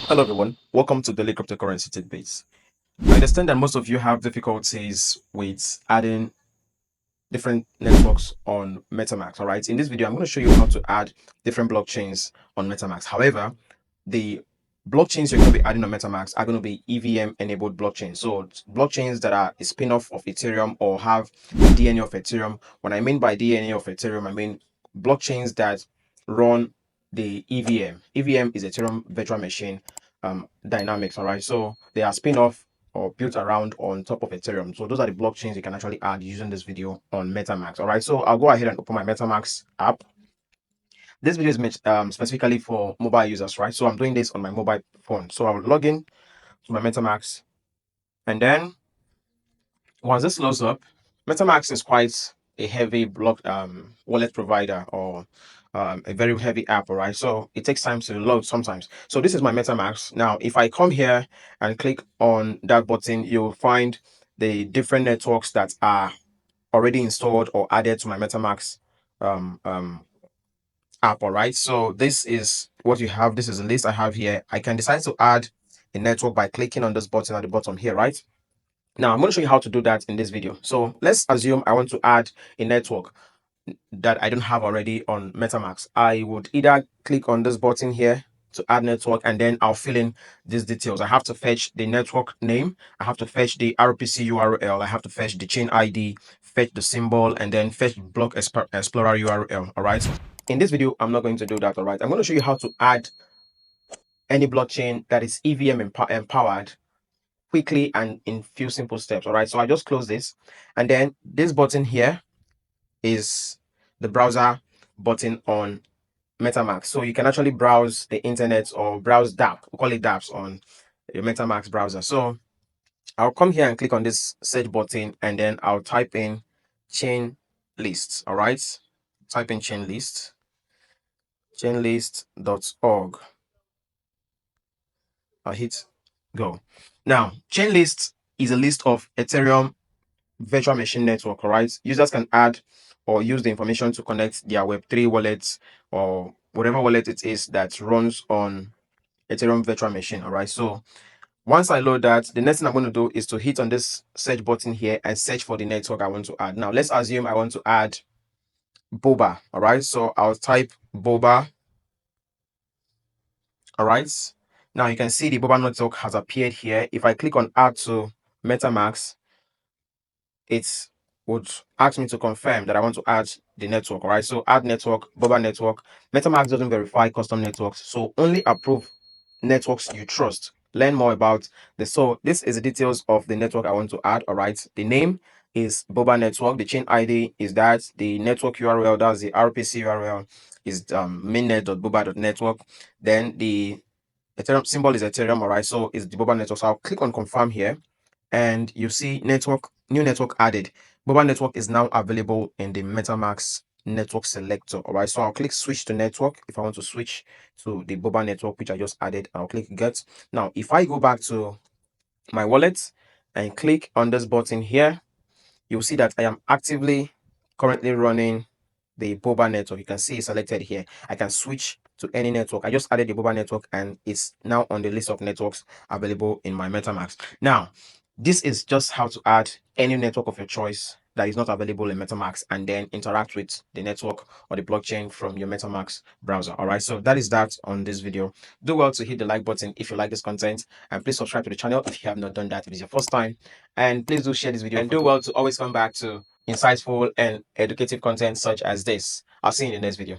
Hello everyone, welcome to Daily Cryptocurrency Tidbits. I understand that most of you have difficulties with adding different networks on Metamask. All right, in this video, I'm going to show you how to add different blockchains on Metamask. However, the blockchains you're going to be adding on Metamask are going to be EVM enabled blockchains. So blockchains that are a spin-off of Ethereum or have the DNA of Ethereum. When I mean by DNA of Ethereum, I mean blockchains that run the EVM. EVM is Ethereum virtual machine dynamics. All right, so they are spin-off or built around on top of Ethereum. So those are the blockchains you can actually add using this video on Metamask. All right, so I'll go ahead and open my Metamask app. This video is specifically for mobile users, right? So I'm doing this on my mobile phone. So I'll log in to my Metamask, and then once this loads up, Metamask is quite a heavy block wallet provider or a very heavy app, all right? So it takes time to load sometimes. So this is my Metamask. Now, if I come here and click on that button, you'll find the different networks that are already installed or added to my Metamask app, all right? So this is what you have. This is a list I have here. I can decide to add a network by clicking on this button at the bottom here, right? Now, I'm going to show you how to do that in this video. So let's assume I want to add a network that I don't have already on MetaMask. I would either click on this button here to add network, and then I'll fill in these details. I have to fetch the network name. I have to fetch the RPC URL. I have to fetch the chain ID, fetch the symbol, and then fetch block explorer URL. All right. In this video, I'm not going to do that. All right. I'm going to show you how to add any blockchain that is EVM empowered quickly and in few simple steps. All right, so I just close this, and then this button here is the browser button on MetaMask. So you can actually browse the internet or browse DApp, we call it dapps on your MetaMask browser. So I'll come here and click on this search button, and then I'll type in chain lists. All right, type in chain list, chainlist.org. I'll hit go. Now, chain list is a list of Ethereum virtual machine network. All right, users can add or use the information to connect their Web3 wallets or whatever wallet it is that runs on Ethereum virtual machine. All right, so once I load that, the next thing I'm going to do is to hit on this search button here and search for the network I want to add. Now, let's assume I want to add Boba. All right, so I'll type Boba. All right, now you can see the Boba network has appeared here. If I click on add to MetaMask, it would ask me to confirm that I want to add the network. All right, so add network, Boba network. MetaMask doesn't verify custom networks, so only approve networks you trust. Learn more about this. So this is the details of the network I want to add. All right, the name is Boba network. The chain ID is that. The network URL, that's the RPC URL, is mainnet.boba.network. Then the Ethereum symbol is Ethereum. All right, so it's the Boba network. So I'll click on confirm here, and you see network, new network added. Boba network is now available in the MetaMask network selector. All right, so I'll click switch to network if I want to switch to the Boba network, which I just added. I'll click get. Now, if I go back to my wallet and click on this button here, you'll see that I am actively currently running the Boba network. You can see it's selected here. I can switch to any network. I just added the Boba network, and it's now on the list of networks available in my MetaMask. Now, this is just how to add any network of your choice that is not available in MetaMask and then interact with the network or the blockchain from your MetaMask browser. All right, so that is that on this video. Do well to hit the like button if you like this content, and please subscribe to the channel if you have not done that, if it's your first time. And please do share this video, and do well to always come back to insightful and educative content such as this. I'll see you in the next video.